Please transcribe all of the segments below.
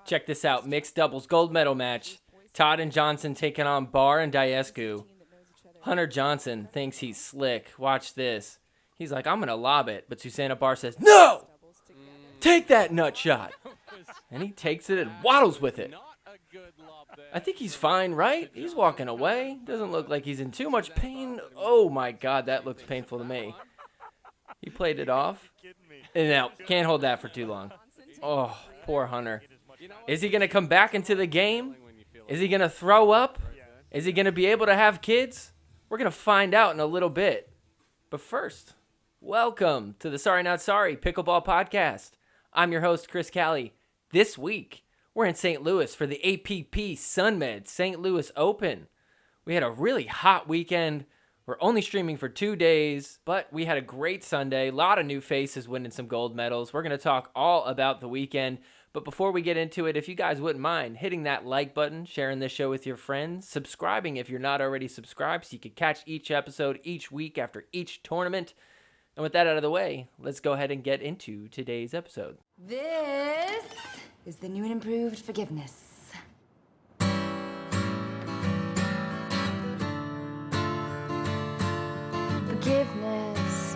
Check this out. Mixed doubles gold medal match. Todd and Johnson taking on Barr and Diescu. Hunter Johnson thinks he's slick. Watch this. He's like, I'm going to lob it. But Susanna Barr says, no! Take that nut shot. And he takes it and waddles with it. I think he's fine, right? He's walking away. Doesn't look like he's in too much pain. Oh, my God. That looks painful to me. He played it off. And now, can't hold that for too long. Oh, poor Hunter. Is he going to come back into the game? Is he going to throw up? Is he going to be able to have kids? We're going to find out in a little bit. But first, welcome to the Sorry Not Sorry Pickleball Podcast. I'm your host, Chris Callie. This week, we're in St. Louis for the APP Sunmed St. Louis Open. We had a really hot weekend. We're only streaming for 2 days, but we had a great Sunday. A lot of new faces winning some gold medals. We're going to talk all about the weekend. But before we get into it, if you guys wouldn't mind hitting that like button, sharing this show with your friends, subscribing if you're not already subscribed so you can catch each episode each week after each tournament. And with that out of the way, let's go ahead and get into today's episode. This is the new and improved forgiveness. Forgiveness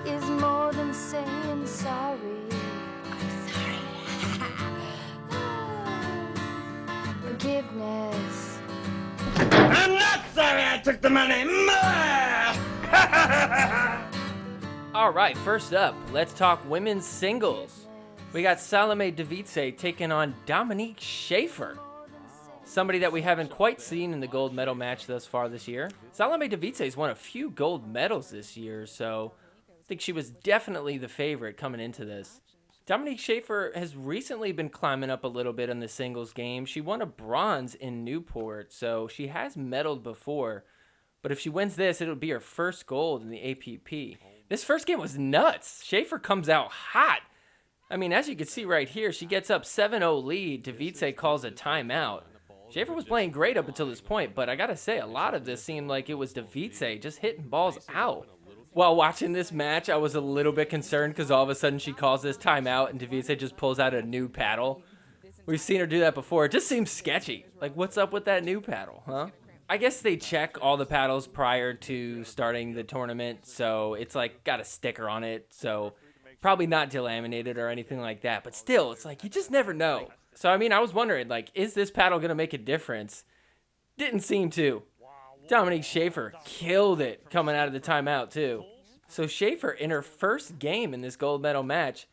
is more than saying sorry. I'm sorry. Forgiveness. I'm not sorry I took the money. All right, first up, let's talk women's singles. We got Salome Device taking on Dominique Schaefer, somebody that we haven't quite seen in the gold medal match thus far this year. Salome Device has won a few gold medals this year, so I think she was definitely the favorite coming into this. Dominique Schaefer has recently been climbing up a little bit in the singles game. She won a bronze in Newport, so she has medaled before. But if she wins this, it'll be her first gold in the APP. This first game was nuts. Schaefer comes out hot. I mean, as you can see right here, she gets up 7-0 lead. Device calls a timeout. Schaefer was playing great up until this point, but I gotta say, a lot of this seemed like it was Device just hitting balls out. While watching this match, I was a little bit concerned because all of a sudden she calls this timeout and Device just pulls out a new paddle. We've seen her do that before. It just seems sketchy. Like, what's up with that new paddle, huh? I guess they check all the paddles prior to starting the tournament, so it's like got a sticker on it, so probably not delaminated or anything like that, but still, it's like you just never know. So, I mean, I was wondering, like, is this paddle going to make a difference? Didn't seem to. Dominique Schaefer killed it coming out of the timeout, too. So Schaefer, in her first game in this gold medal match,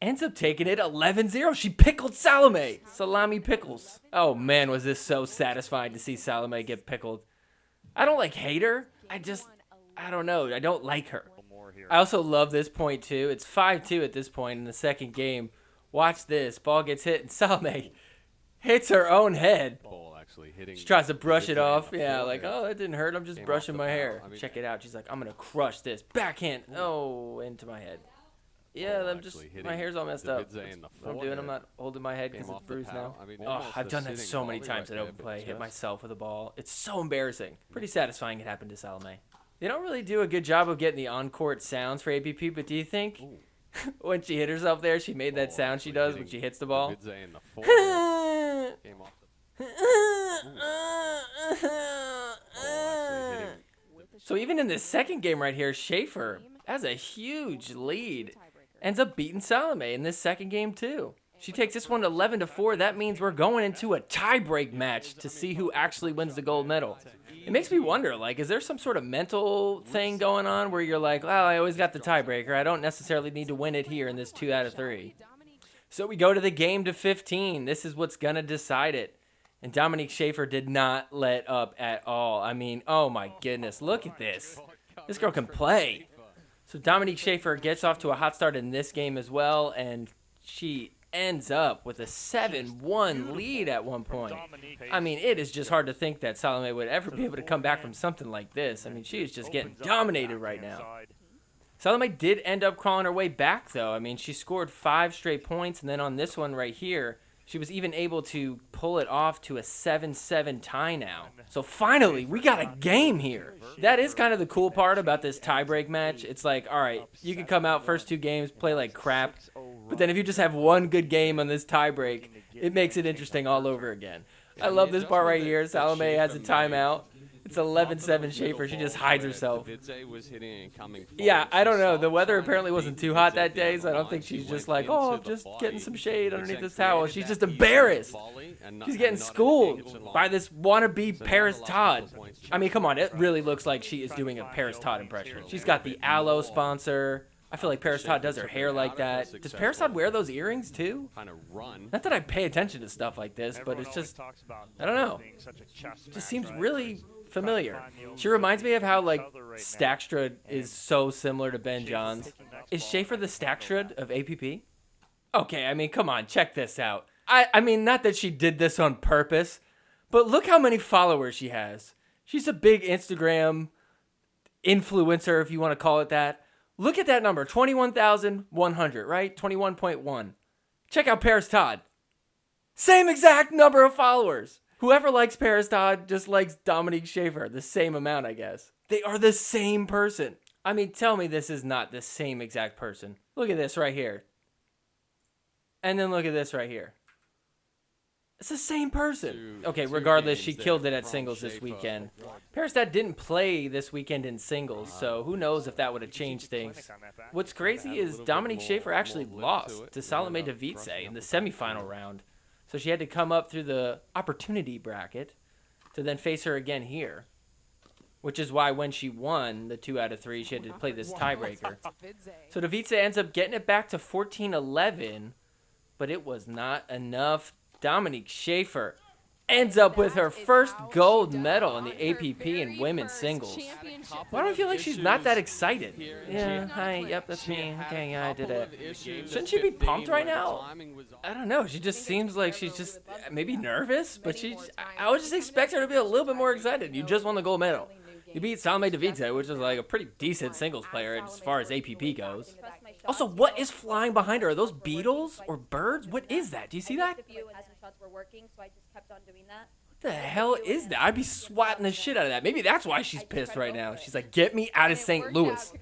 ends up taking it 11-0. She pickled Salome. Salami pickles. Oh, man, was this so satisfying to see Salome get pickled. I don't, hate her. I don't know. I don't like her. I also love this point, too. It's 5-2 at this point in the second game. Watch this. Ball gets hit, and Salome hits her own head. She tries to brush it off. Yeah, like, oh, that didn't hurt. I'm just brushing my hair. Check it out. She's like, I'm going to crush this. Backhand. Oh, into my head. Yeah, my hair's all messed up. I'm doing. I'm not holding my head because it's bruised now. Oh, I've done that so many times at open play. Hit myself with a ball. It's so embarrassing. Pretty satisfying it happened to Salome. They don't really do a good job of getting the on-court sounds for APP, but do you think when she hit herself there, she made that sound she does when she hits the ball? So even in this second game right here, Schaefer has a huge lead. Ends up beating Salome in this second game too. She takes this one 11-4. That means we're going into a tie-break match to see who actually wins the gold medal. It makes me wonder, is there some sort of mental thing going on where you're like, well, I always got the tiebreaker. I don't necessarily need to win it here in this 2 out of 3. So we go to the game to 15. This is what's going to decide it. And Dominique Schaefer did not let up at all. I mean, oh my goodness, look at this. This girl can play. So Dominique Schaefer gets off to a hot start in this game as well, and she ends up with a 7-1 lead at one point. I mean, it is just hard to think that Salome would ever be able to come back from something like this. I mean, she is just getting dominated right now. Salome did end up crawling her way back, though. I mean, she scored 5 straight points, and then on this one right here, she was even able to pull it off to a 7-7 tie now. So finally, we got a game here. That is kind of the cool part about this tiebreak match. It's like, all right, you can come out first 2 games, play like crap, But then if you just have one good game on this tiebreak, it makes it interesting all over again. I love this part right here. Salome has a timeout. It's 11-7 Schaefer. She just hides herself. Yeah, I don't know. The weather apparently wasn't too hot that day, so I don't think she's just like, oh, I'm just getting some shade underneath this towel. She's just embarrassed. She's getting schooled by this wannabe Parris Todd. I mean, come on. It really looks like she is doing a Parris Todd impression. She's got the aloe sponsor. I feel like Parris Todd does her hair like that. Does Parris Todd wear those earrings too? Not that I pay attention to stuff like this, but it's just, I don't know. It just seems really familiar. She reminds me of how like Stackstrud is so similar to Ben Johns. Is Schaefer the Stackstrud of APP? Okay, I mean, come on, check this out. I mean, not that she did this on purpose, but look how many followers she has. She's a big Instagram influencer, if you want to call it that. Look at that number, 21,100, right? 21.1. Check out Parris Todd. Same exact number of followers. Whoever likes Parris Todd just likes Dominique Schaefer. The same amount, I guess. They are the same person. I mean, tell me this is not the same exact person. Look at this right here. And then look at this right here. It's the same person. Okay, regardless, she killed it at singles this weekend. Parris Todd didn't play this weekend in singles, so who knows if that would have changed things. What's crazy is Dominique Schaefer actually lost to Salome Davice in the semifinal round. So she had to come up through the opportunity bracket to then face her again here. Which is why when she won the 2 out of 3, she had to play this tiebreaker. So Davice ends up getting it back to 14-11, but it was not enough. Dominique Schaefer ends up with her first gold medal in the APP in women's singles. Why do I feel like she's not that excited? Yeah, hi, yep, that's me. Okay, yeah, I did it. Shouldn't she be pumped right now? I don't know. She just seems like she's just maybe nervous, but I would just expect her to be a little bit more excited. You just won the gold medal. You beat Salome Davice, which is like a pretty decent singles player as far as APP goes. Also, what is flying behind her? Are those beetles or birds? What is that? Do you see that? What the hell is that? I'd be swatting the shit out of that. Maybe that's why she's pissed right now. She's like, get me out of St. Louis.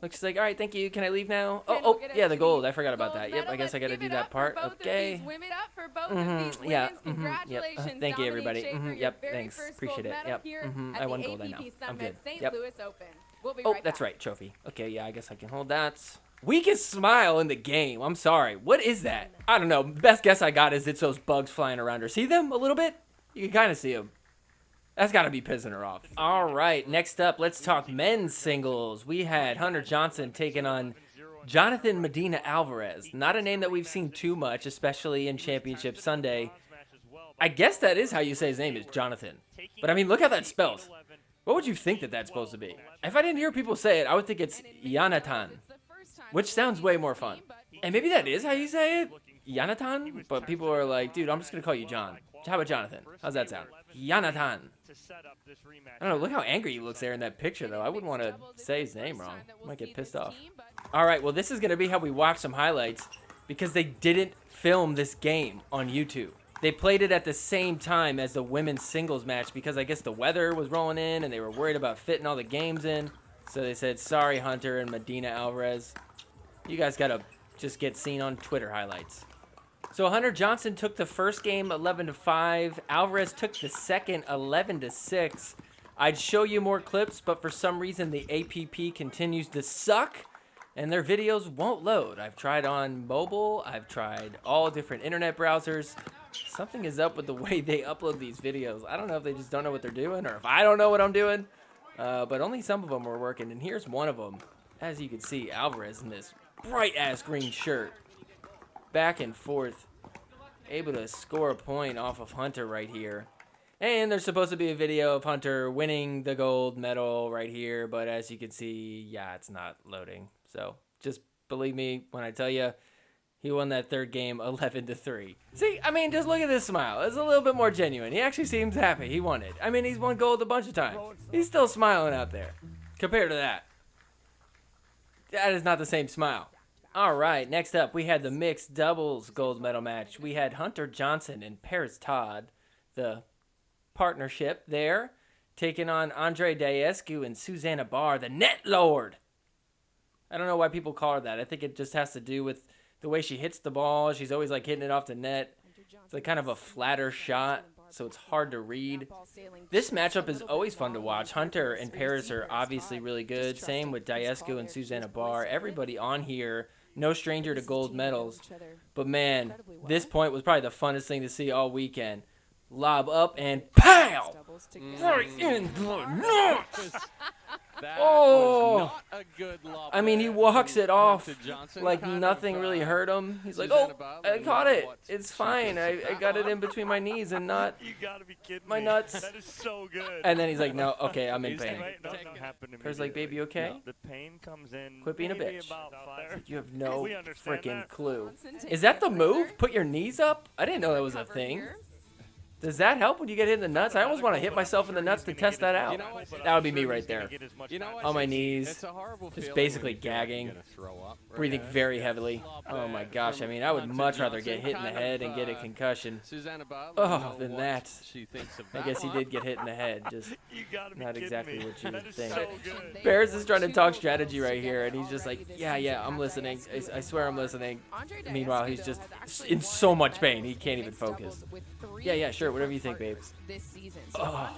Look, she's like, all right, thank you. Can I leave now? Oh, yeah, the gold. I forgot about that. Yep, I guess I got to do that part. Okay. Yeah. Yep. Thank you, everybody. Yep. Thanks. Appreciate it. Yep. I won gold. I know. I'm good. Yep. Oh, that's right. Trophy. Okay. Yeah, I guess I can hold that. Weakest smile in the game. I'm sorry. What is that? I don't know. Best guess I got is it's those bugs flying around her. See them a little bit? You can kind of see them. That's got to be pissing her off. All right, next up, let's talk men's singles. We had Hunter Johnson taking on Jonathan Medina Alvarez. Not a name that we've seen too much, especially in Championship Sunday. I guess that is how you say his name, is Jonathan. But, I mean, look how that spells. What would you think that that's supposed to be? If I didn't hear people say it, I would think it's Jonathan, which sounds way more fun. And maybe that is how you say it, Jonathan, but people are like, dude, I'm just going to call you John. How about Jonathan? How's that sound? Jonathan. I don't know, look how angry he looks there in that picture, though. I wouldn't want to say his name wrong. I might get pissed off. All right, well, this is going to be how we watch some highlights because they didn't film this game on YouTube. They played it at the same time as the women's singles match because I guess the weather was rolling in and they were worried about fitting all the games in. So they said, sorry, Hunter and Medina Alvarez. You guys got to just get seen on Twitter highlights. So Hunter Johnson took the first game 11-5. Alvarez took the second 11-6. I'd show you more clips, but for some reason the APP continues to suck and their videos won't load. I've tried on mobile. I've tried all different internet browsers. Something is up with the way they upload these videos. I don't know if they just don't know what they're doing or if I don't know what I'm doing, but only some of them were working. And here's one of them. As you can see, Alvarez in this bright-ass green shirt. Back and forth, able to score a point off of Hunter right here. And there's supposed to be a video of Hunter winning the gold medal right here, but as you can see, yeah, it's not loading. So just believe me when I tell you, he won that third game 11-3. See, I mean, just look at this smile. It's a little bit more genuine. He actually seems happy. He won it. I mean, he's won gold a bunch of times. He's still smiling out there compared to that. That is not the same smile. All right, next up, we had the mixed doubles gold medal match. We had Hunter Johnson and Parris Todd, the partnership there, taking on Andre Daescu and Susanna Barr, the Net Lord. I don't know why people call her that. I think it just has to do with The way she hits the ball, she's always like hitting it off the net. It's like kind of a flatter shot, so it's hard to read. This matchup is always fun to watch. Hunter and Parris are obviously really good. Same with Diescu and Susanna Barr. Everybody on here, no stranger to gold medals. But man, this point was probably the funnest thing to see all weekend. Lob up and pow! Right in the nuts! Oh! I mean, he walks it off like nothing really hurt him. He's like, oh, I caught it. It's fine. I got it in between my knees and not my nuts. That is so good. And then he's like, no, okay, I'm in pain. There's like, baby, you okay? The pain comes in. Quit being a maybe bitch. about 5. You have no We understand freaking that. clue. Is that the move? Put your knees up? I didn't know that was a thing. Does that help when you get hit in the nuts? I almost want to hit myself in the nuts to test that out. That would be me right there. On my knees, just basically gagging, breathing very heavily. Oh my gosh, I mean, I would much rather get hit in the head and get a concussion. Oh, than that. I guess he did get hit in the head, just not exactly what you would think. Parris is trying to talk strategy right here, and he's just like, yeah, I'm listening. I swear I'm listening. Meanwhile, he's just in so much pain, he can't even focus. Yeah, sure, whatever you think, babe. Oh,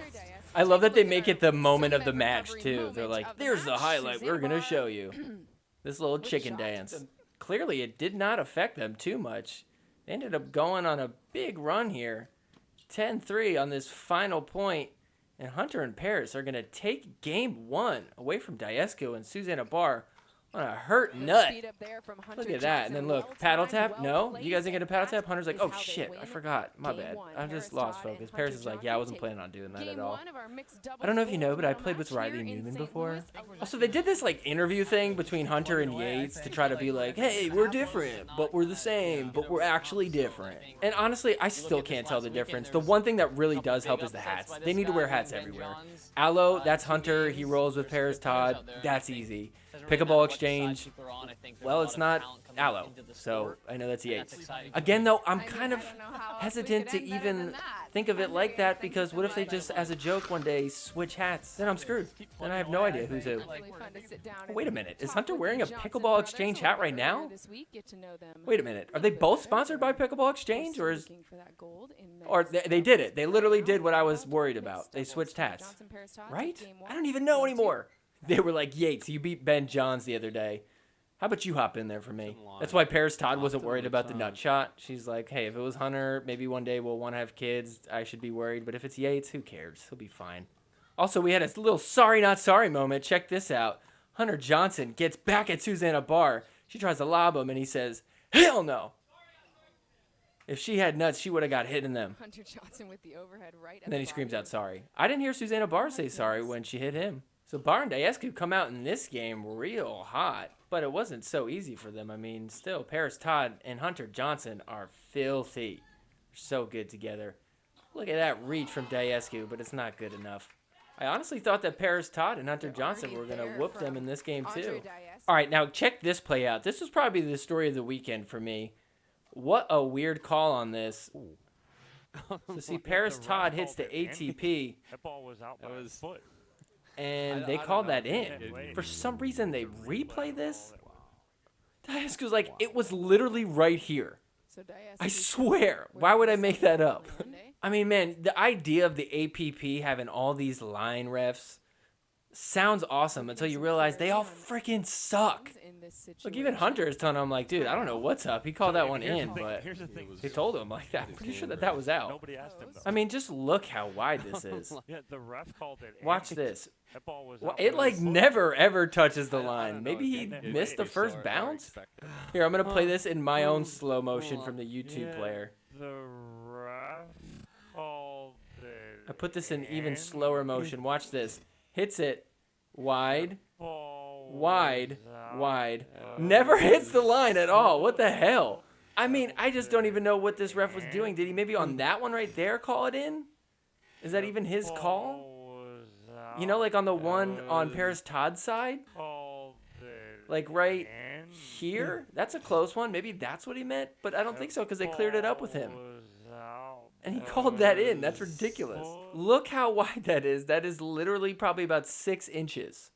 I love that they make it the moment of the match, too. They're like, there's the highlight we're going to show you. This little chicken dance. Clearly, it did not affect them too much. They ended up going on a big run here. 10-3 on this final point. And Hunter and Parris are going to take game 1 away from Diescu and Susanna Barr on a hurt nut. Look at that. And then look, paddle tap? No? You guys didn't get a paddle tap? Hunter's like, oh shit, I forgot. My bad. I just lost focus. Parris is like, yeah, I wasn't planning on doing that at all. I don't know if you know, but I played with Riley Newman before. Also, they did this like interview thing between Hunter and Yates to try to be like, hey, we're different, but we're the same, but we're actually different. And honestly, I still can't tell the difference. The one thing that really does help is the hats. They need to wear hats everywhere. Aloe, that's Hunter. He rolls with Parris Todd. That's easy. Pickleball exchange, well, it's not Aloe, so I know that's Yates. Again, though, I'm kind of hesitant to even think of it like that, because what if they just, as a joke one day, switch hats? Then I'm screwed. Then I have no idea who's who. Oh, wait a minute. Is Hunter wearing a Pickleball Exchange hat right now? Wait a minute. Are they both sponsored by Pickleball Exchange? Or they did it. They literally did what I was worried about. They switched hats. Right? I don't even know anymore. They were like, Yates, you beat Ben Johns the other day. How about you hop in there for me? That's why Parris Todd wasn't worried about the nut shot. She's like, hey, if it was Hunter, maybe one day we'll want to have kids. I should be worried. But if it's Yates, who cares? He'll be fine. Also, we had a little sorry not sorry moment. Check this out. Hunter Johnson gets back at Susanna Barr. She tries to lob him, and he says, hell no. If she had nuts, she would have got hit in them. Hunter Johnson with the overhead right. And then he screams out sorry. I didn't hear Susanna Barr say sorry when she hit him. So Barr and Diescu come out in this game real hot, but it wasn't so easy for them. I mean, still, Parris Todd and Hunter Johnson are filthy. They're so good together. Look at that reach from Diescu, but it's not good enough. I honestly thought that Parris Todd and Hunter Johnson were going to whoop them in this game, too. All right, now check this play out. This was probably the story of the weekend for me. What a weird call on this. So see, Parris Todd hits the ATP. That ball was out by his foot. And they called that in. For some reason, they replay this. Diescu's like, it was literally right here. I swear. Why would I make that up? I mean, man, the idea of the APP having all these line refs sounds awesome until you realize they all freaking suck. Look, even Hunter is telling him, like, dude, I don't know what's up. He called that one in, but they told him like that. I'm pretty sure that was out. Nobody asked him, though. I mean, just look how wide this is. Yeah, the ref called it. Watch this. That ball was Well, out it by like his foot. never ever touches the line. Maybe he missed the first bounce. Here, I'm gonna play this in my own slow motion from the YouTube player. The ref called it. I put this in even slower motion. Watch this. Hits it wide, wide, wide. Never hits the line at all. What the hell? I mean, I just don't even know what this ref was doing. Did he maybe on that one right there call it in? Is that even his call? You know, like on the one on Parris Todd's side? Like right here? That's a close one. Maybe that's what he meant, but I don't think so because they cleared it up with him. And he called that in. That's ridiculous. Look how wide that is. That is literally probably about 6 inches.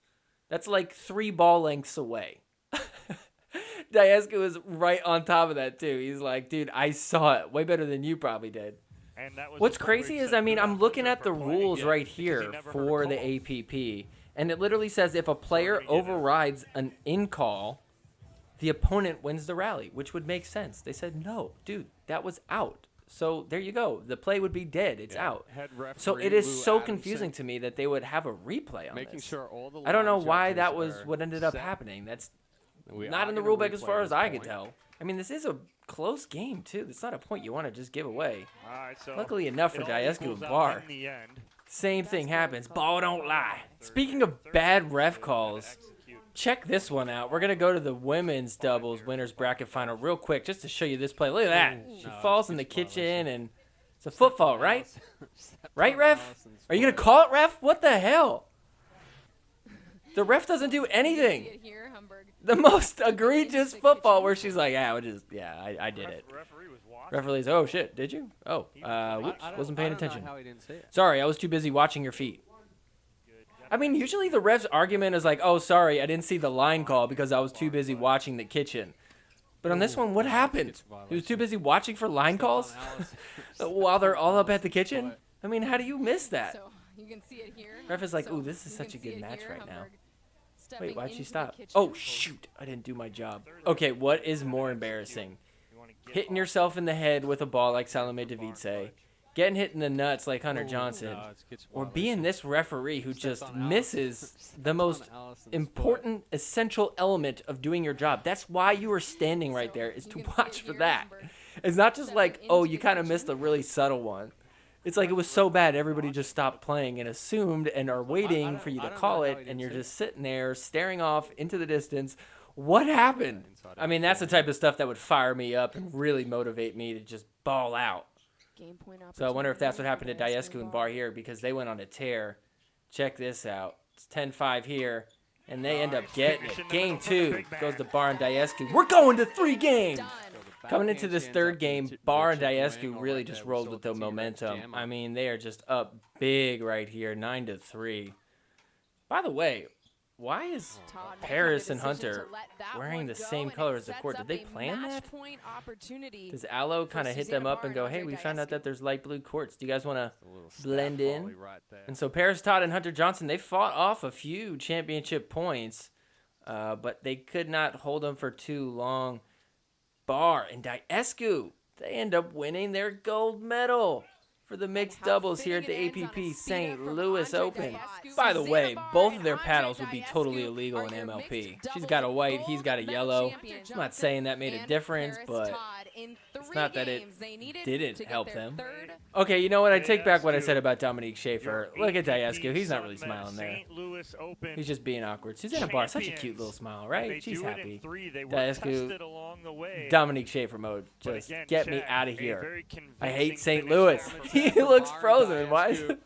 That's like 3 ball lengths away. Diasco was right on top of that, too. He's like, dude, I saw it way better than you probably did. And that was What's the crazy coverage is, that I mean, threw I'm out looking Hunter at the for playing rules again right because he here never heard for a the call. APP, and it literally says if a player overrides an in-call, the opponent wins the rally, which would make sense. They said, no, dude, that was out. So there you go. The play would be dead. It's out. Head So referee it is Lou so Adamson confusing to me that they would have a replay on making this. sure all the I don't know line why judges that was are what ended up set. happening. That's We not are in the gonna rule book as replay far as this I could point. tell. I mean, this is a close game, too. That's not a point you want to just give away. All right, so Luckily enough for it all Diasco equals and out Bar. in the end. Same thing happens. Ball don't lie. Speaking of bad ref calls, check this one out. We're going to go to the women's doubles winners bracket final real quick just to show you this play. Look at that. She falls in the kitchen, and it's a foot fault, right? Right, ref? Are you going to call it, ref? What the hell? The ref doesn't do See anything. it here, Hamburg. The most egregious football where she's like, I did it. Referee was watching. Referee's, oh, shit, did you? Oh, whoops, wasn't paying I don't know attention. how he didn't see it. Sorry, I was too busy watching your feet. I mean, usually the ref's argument is like, oh, sorry, I didn't see the line call because I was too busy watching the kitchen. But on this one, what happened? He was too busy watching for line calls while they're all up at the kitchen? I mean, how do you miss that? So you can see it here. Ref is like, So ooh, this is you such can a see good it match here, right now. Hamburg Wait, stepping why'd she into the stop? kitchen. Oh, shoot, I didn't do my job. Okay, what is more embarrassing? Hitting yourself in the head with a ball like Salome Davidze, getting hit in the nuts like Hunter Johnson, or being this referee who just misses the most important, essential element of doing your job. That's why you are standing right there, is You to can see watch it for here, that. Hamburg It's not just like, stepping oh, into you the kind of kitchen. missed a really subtle one. It's like it was so bad, everybody just stopped playing and assumed and are waiting for you to call it, and you're just sitting there staring off into the distance. What happened? I mean, that's the type of stuff that would fire me up and really motivate me to just ball out. Game point So I wonder if that's what opportunity happened to for Diasco and Bar. Bar here, because they went on a tear. Check this out. It's 10-5 here, and they end up getting it. Game 2 goes to Bar and Diasco. We're going to 3 games! Done. Coming into this third game, Bar and Diasco really just rolled with the momentum. I mean, they are just up big right here, 9-3. By the way, why is Todd making Parris the and decision Hunter to let that wearing one the go, same and color it as the sets court? Did up they a plan match that? point opportunity. Does Aloe kind of hit them up and go, hey, we found out that there's light blue courts. Do you guys want to blend in? And so Parris, Todd, and Hunter Johnson, they fought off a few championship points, but they could not hold them for too long. Bar and Diasco, they end up winning their gold medal for the mixed how doubles here at fitting the it ends on a APP speeder St. from Louis Andre Open. Diasco. By the Susanna way, Bar both of and their Andre paddles would be Diasco totally illegal are in your MLP. mixed She's doubles got a white, gold he's got a medal yellow. champion I'm not saying that made a and difference, Parris but Todd in it's 3 not that it games they needed didn't to get help their them. third. Okay, you know what? I take back what I Diasco, said about Dominique Schaefer. your Look at APP Diasco. He's not really Sunmed smiling there. St. Louis Open He's just being awkward. Susanna Bar, such a cute champions. little smile, They right? She's do it in happy. 3. They were Diasco, tested along the way. Dominique Schaefer mode. But Just again, get me Chad, out of a here. very I hate convincing St. finish Louis. there for He Chad. looks Bar and frozen. Diasco.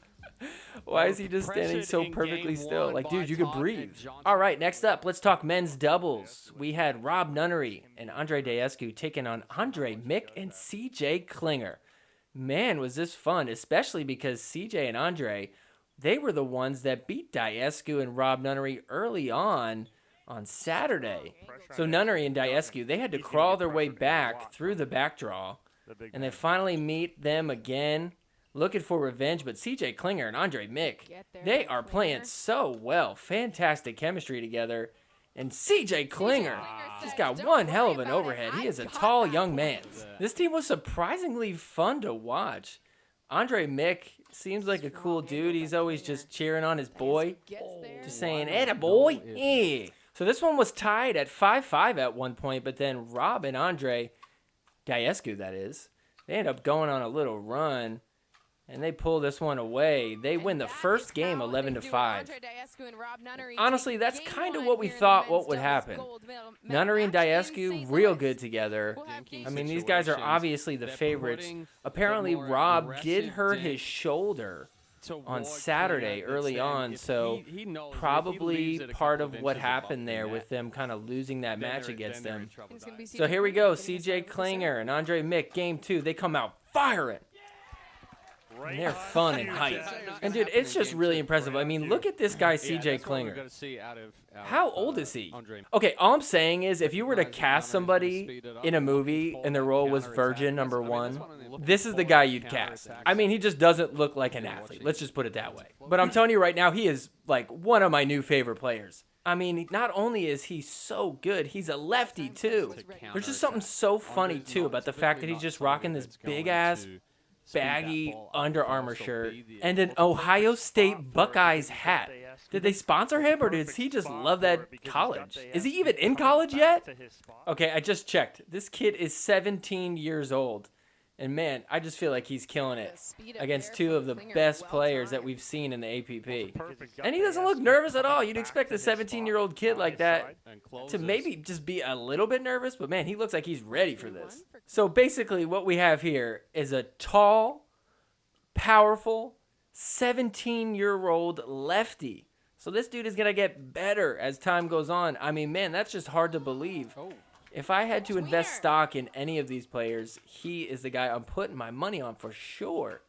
Why is he just standing so Pressured in perfectly game still? one Like, by dude, you could Todd and breathe. Johnson. All right, next up, let's talk men's doubles. We had Rob Nunnery and Andre Diasco taking on Andre Mick and CJ Klinger. Man, was this fun, especially because CJ and Andre, they were the ones that beat Diasco and Rob Nunnery early on Saturday. So Nunnery and Diasco, they had to crawl their way back through the back draw, and they finally meet them again, looking for revenge. But CJ Klinger and Andre Mick, Get there, they are playing Klinger. so well. Fantastic chemistry together. And CJ Klinger, he's says, got "Don't one hell of worry an about it. overhead. He I is a got tall that young man. point." This team was surprisingly fun to watch. Andre Mick seems like a cool dude. He's always just cheering on his boy, Gets there. just saying, "Atta boy, yeah." So this one was tied at 5-5 at one point, but then Rob and Andre, Diasco that is, they end up going on a little run, and they pull this one away. They win the first game 11-5. Honestly, that's kind of what we thought what would happen. Nunnery and Diasco, real good together. I mean, these guys are obviously the favorites. Apparently, Rob did hurt his shoulder on Saturday early on, so probably part of what happened there with them kind of losing that match against them. So here we go, CJ Klinger and Andre Mick, game 2. They come out firing. And they're fun and hype. And dude, it's just really impressive. I mean, look at this guy, CJ Klinger. How old is he? Okay, all I'm saying is if you were to cast somebody in a movie and their role was Virgin #1, this is the guy you'd cast. I mean, he just doesn't look like an athlete. Let's just put it that way. But I'm telling you right now, he is like one of my new favorite players. I mean, not only is he so good, he's a lefty too. There's just something so funny too about the fact that he's just rocking this big-ass baggy Under Armour shirt and an Ohio State Buckeyes hat. Did they sponsor him, or does he just love that college? Is he even in college yet? Okay, I just checked. This kid is 17 years old. And man, I just feel like he's killing it against two of the best players that we've seen in the APP. And he doesn't look nervous at all. You'd expect a 17-year-old kid like that to maybe just be a little bit nervous, but man, he looks like he's ready for this. So basically what we have here is a tall, powerful, 17-year-old lefty. So this dude is going to get better as time goes on. I mean, man, that's just hard to believe. If I had to invest stock in any of these players, he is the guy I'm putting my money on for sure.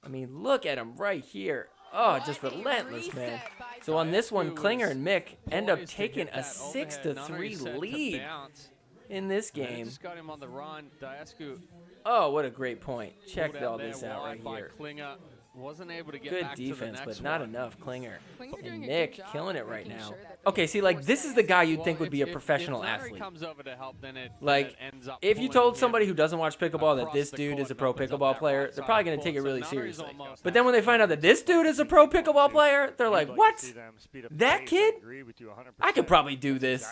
I mean, look at him right here. Oh, just relentless, man. So on this one, Klinger and Mick end up taking a 6-3 lead in this game. Oh, what a great point. Check all this out right here. Wasn't able to get Good back defense, to the but next not one. enough. Klinger Klinger's and doing a Mick good job killing it of right making now. sure that Okay, see, like this is the guy you'd think would be a Well, professional if Nunnery athlete. comes over to help, then it Like, ends up if you pulling told him somebody who doesn't watch pickleball that across this the dude court is a and pro opens up pickleball that player, right they're probably side going to take it court. really So Nunnery's seriously. almost But then when they find out that this dude is a pro pickleball player, they're like, what? That kid? I could probably do this.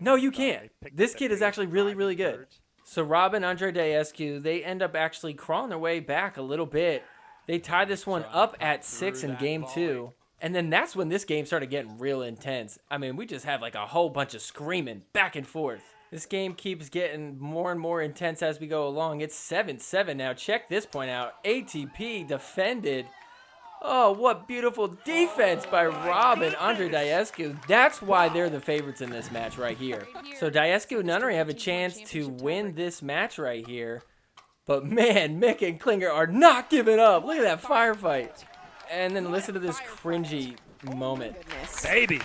No, you can't. This kid is actually really, really good. So Rob and Andre Daescu, they end up actually crawling their way back a little bit. They tie this one up at 6 in game 2. And then that's when this game started getting real intense. I mean, we just have like a whole bunch of screaming back and forth. This game keeps getting more and more intense as we go along. It's 7-7 now. Check this point out. ATP defended. Oh, what beautiful defense by Rob and Andre Daescu. That's why they're the favorites in this match right here. So Daescu and Nunnery have a chance to win this match right here. But man, Mick and Klinger are not giving up. Look at that firefight. And then listen to this cringy moment. Baby.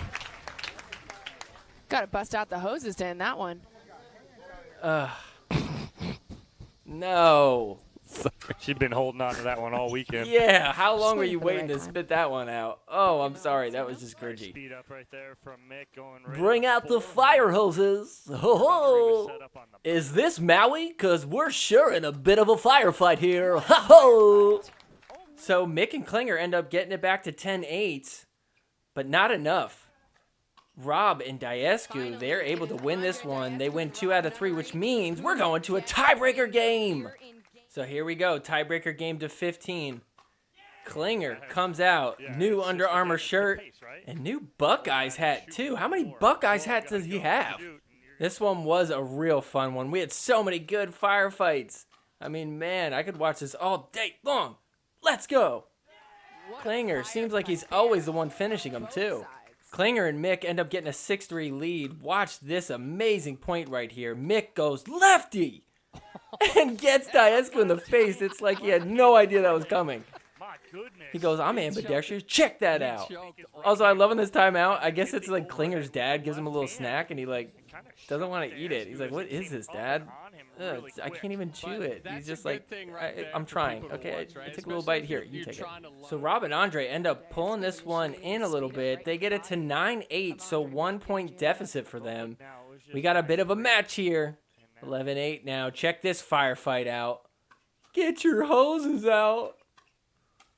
Got to bust out the hoses to end that one. No. She'd been holding on to that one all weekend. Yeah, how long were waiting you for the waiting right to time. spit that one out? Oh, I'm sorry. That was just cringy. Speed up right there from Mick going right Bring out the fire hoses. Ho ho. Is this Maui? Because we're sure in a bit of a firefight here. Ho ho. So Mick and Klinger end up getting it back to 10-8, but not enough. Rob and Daescu, they're able to win this one. They win 2 out of 3, which means we're going to a tiebreaker game. So here we go, tiebreaker game to 15. Klinger comes out, new Under Armour shirt, and new Buckeyes hat too. How many Buckeyes hats does he have? This one was a real fun one. We had so many good firefights. I mean, man, I could watch this all day long. Let's go. Klinger seems like he's always the one finishing them too. Klinger and Mick end up getting a 6-3 lead. Watch this amazing point right here. Mick goes lefty and gets Daescu in the face. It's like he had no idea that was coming. He goes, I'm ambidextrous. Check that out. Also, I love in this timeout. I guess it's like Klinger's dad gives him a little snack and he like doesn't want to eat it. He's like, what is this, Dad? I can't even chew it. He's just like, I'm trying. Okay, I took a little bite here. You take it. So Rob and Andre end up pulling this one in a little bit. They get it to 9-8, so 1 point deficit for them. We got a bit of a match here. 11-8 now. Check this firefight out. Get your hoses out.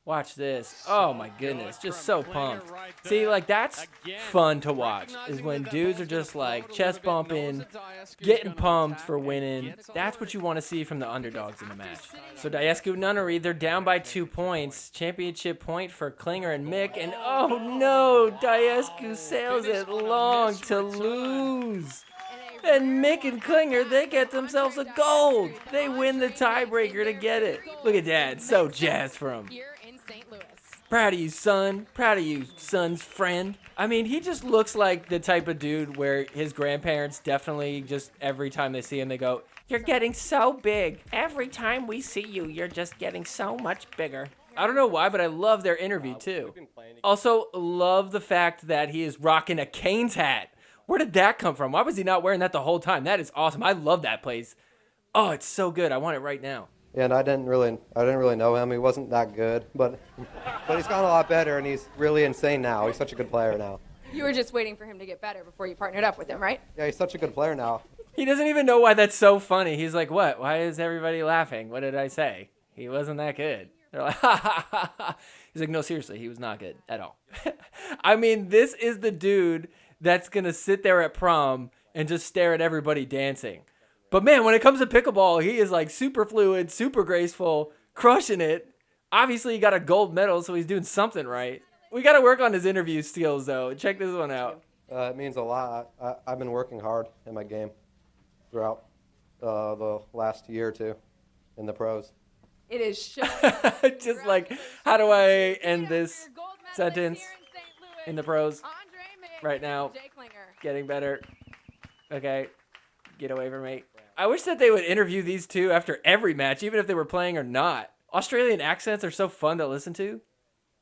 Watch this. Oh my goodness, just so pumped. See, like that's fun to watch, is when dudes are just like chest bumping, getting pumped for winning. That's what you want to see from the underdogs in the match. So Daescu Nunnery, they're down by 2 points. Championship point for Klinger and Mick, and oh no, Daescu sails it long to lose. And Mick and Klinger, they get themselves a gold. They win the tiebreaker to get it. Look at that, so jazzed for him. Here in St. Louis. Proud of you, son. Proud of you, son's friend. I mean, he just looks like the type of dude where his grandparents definitely just every time they see him, they go, You're getting so big. Every time we see you, you're just getting so much bigger. I don't know why, but I love their interview too. Also, love the fact that he is rocking a Canes hat. Where did that come from? Why was he not wearing that the whole time? That is awesome. I love that place. Oh, it's so good. I want it right now. Yeah, and I didn't really know him. He wasn't that good, but he's gotten a lot better, and he's really insane now. He's such a good player now. You were just waiting for him to get better before you partnered up with him, right? Yeah, he's such a good player now. He doesn't even know why that's so funny. He's like, what? Why is everybody laughing? What did I say? He wasn't that good. They're like, ha, ha, ha, ha. He's like, no, seriously, he was not good at all. I mean, this is the dude that's going to sit there at prom and just stare at everybody dancing. But man, when it comes to pickleball, he is like super fluid, super graceful, crushing it. Obviously, he got a gold medal, so he's doing something right. We got to work on his interview skills, though. Check this one out. It means a lot. I've been working hard in my game throughout the last year or two in the pros. It is show. Just like, how do I end this sentence in the pros right now? Getting better. Okay, get away from me. I wish that they would interview these two after every match, even if they were playing or not. Australian accents are so fun to listen to.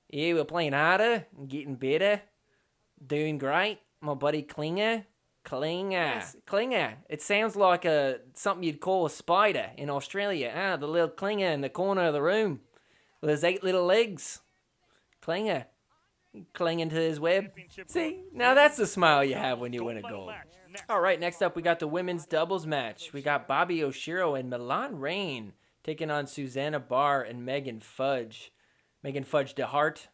Yeah, we're playing harder, getting better, doing great. My buddy Klinger. Klinger. It sounds like something you'd call a spider in Australia. The little Klinger in the corner of the room with his 8 little legs. Klinger. Clinging to his web. See, now that's the smile you have when you win a gold. All right, next up we got the women's doubles match. We got Bobby Oshiro and Milan Rain taking on Susanna Barr and Megan Fudge. Megan Fudge DeHart.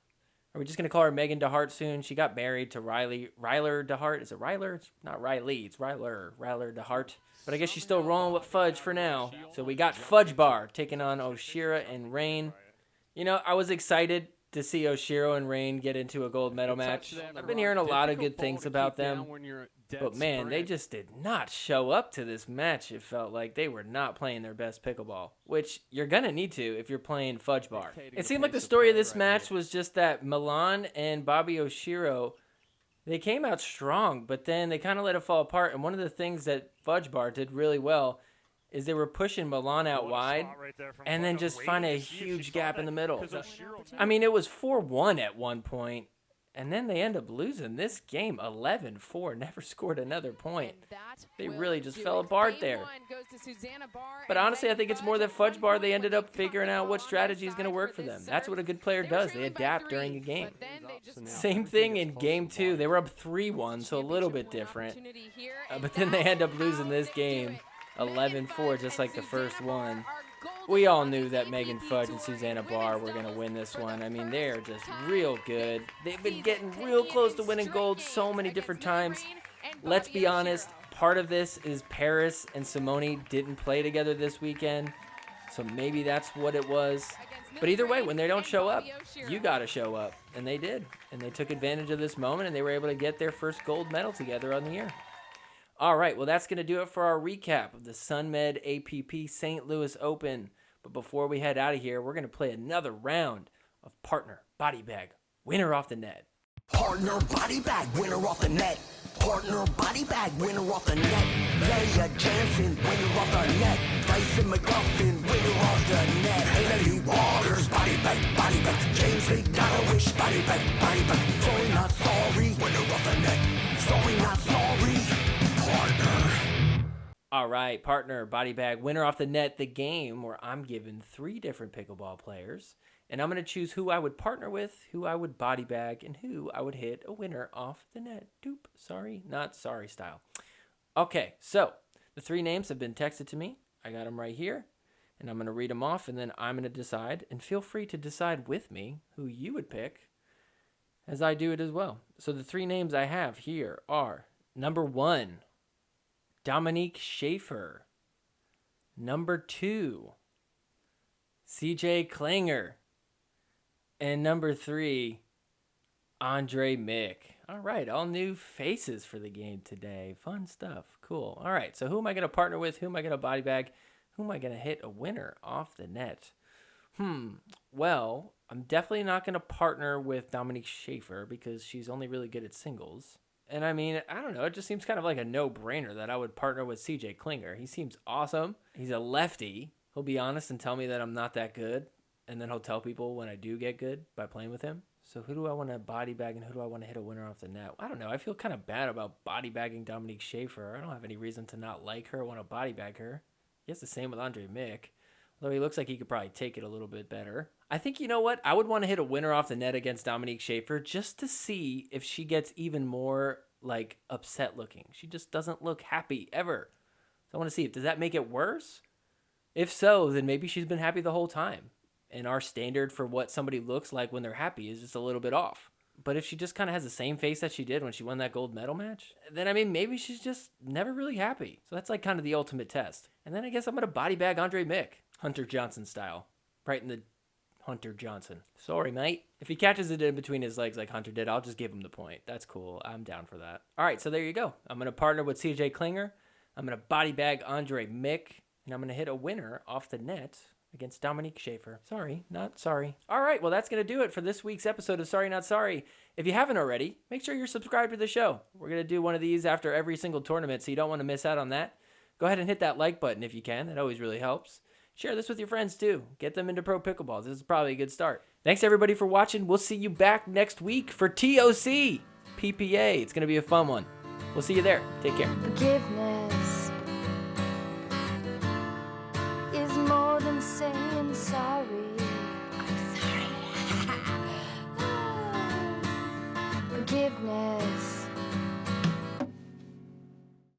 Are we just going to call her Megan DeHart soon? She got married to Ryler DeHart. Is it Ryler? It's not Riley. It's Ryler DeHart. But I guess she's still rolling with Fudge for now. So we got Fudge Bar taking on Oshiro and Rain. You know, I was excited to see Oshiro and Rain get into a gold medal match. I've been hearing a lot of good things about them. But man, they just did not show up to this match. It felt like they were not playing their best pickleball, which you're going to need to if you're playing Fudge Bar. It seemed like the story of this match was just that Milan and Bobby Oshiro, they came out strong, but then they kind of let it fall apart. And one of the things that Fudge Bar did really well is they were pushing Milan out wide and then just find a huge gap in the middle. I mean, it was 4-1 at one point. And then they end up losing this game 11-4, never scored another point. They really just fell apart there. But honestly, I think it's more that Fudge Bar, they ended up figuring out what strategy is going to work for them. That's what a good player does. They adapt during a game. Same thing in game 2. They were up 3-1, so a little bit different. But then they end up losing this game 11-4, just like the first one. We all knew that Megan Fudge and Susanna Barr were going to win this one. I mean, they're just real good. They've been getting real close to winning gold so many different times. Let's be honest, part of this is Parris and Simone didn't play together this weekend, so maybe that's what it was. But either way, when they don't show up, you got to show up. And they did. And they took advantage of this moment, and they were able to get their first gold medal together on the year. All right, well, that's going to do it for our recap of the Sunmed APP St. Louis Open. But before we head out of here, we're going to play another round of Partner Body Bag Winner Off the Net. Partner Body Bag Winner Off the Net. Partner Body Bag Winner Off the Net. Leia Jansen Winner Off the Net. Dyson McGuffin Winner Off the Net. Haley Waters Body Bag. James McDonald Body Bag. Sorry Not Sorry Winner Off the Net. Sorry Not Sorry. Partner. All right, Partner Body Bag Winner Off the Net, the game where I'm given 3 different pickleball players, and I'm going to choose who I would partner with, who I would body bag, and who I would hit a winner off the net. Doop, sorry, not sorry style. Okay, so the 3 names have been texted to me. I got them right here, and I'm going to read them off, and then I'm going to decide, and feel free to decide with me who you would pick as I do it as well. So the 3 names I have here are number 1, Dominique Schaefer. Number 2, CJ Klinger. And number 3, Andre Mick. All right, all new faces for the game today. Fun stuff. Cool. All right, so who am I going to partner with? Who am I going to body bag? Who am I going to hit a winner off the net? Well, I'm definitely not going to partner with Dominique Schaefer because she's only really good at singles. And I mean, I don't know. It just seems kind of like a no-brainer that I would partner with CJ Klinger. He seems awesome. He's a lefty. He'll be honest and tell me that I'm not that good. And then he'll tell people when I do get good by playing with him. So who do I want to body bag and who do I want to hit a winner off the net? I don't know. I feel kind of bad about body bagging Dominique Schaefer. I don't have any reason to not like her or want to body bag her. I guess the same with Andre Mick. Although he looks like he could probably take it a little bit better. I think, you know what? I would want to hit a winner off the net against Dominique Schaefer just to see if she gets even more, like, upset looking. She just doesn't look happy ever. So I want to see, does that make it worse? If so, then maybe she's been happy the whole time. And our standard for what somebody looks like when they're happy is just a little bit off. But if she just kind of has the same face that she did when she won that gold medal match, then, I mean, maybe she's just never really happy. So that's like kind of the ultimate test. And then I guess I'm going to body bag Andre Mick, Hunter Johnson style. Right in the Hunter Johnson. Sorry, mate. If he catches it in between his legs like Hunter did, I'll just give him the point. That's cool. I'm down for that. All right, so there you go. I'm going to partner with CJ Klinger. I'm going to body bag Andre Mick. And I'm going to hit a winner off the net against Dominique Schaefer. Sorry, not sorry. All right, well, that's going to do it for this week's episode of Sorry Not Sorry. If you haven't already, make sure you're subscribed to the show. We're going to do one of these after every single tournament, so you don't want to miss out on that. Go ahead and hit that like button if you can. That always really helps. Share this with your friends, too. Get them into pro pickleball. This is probably a good start. Thanks, everybody, for watching. We'll see you back next week for TOC PPA. It's going to be a fun one. We'll see you there. Take care. Forgiveness is more than saying sorry. I'm sorry. Forgiveness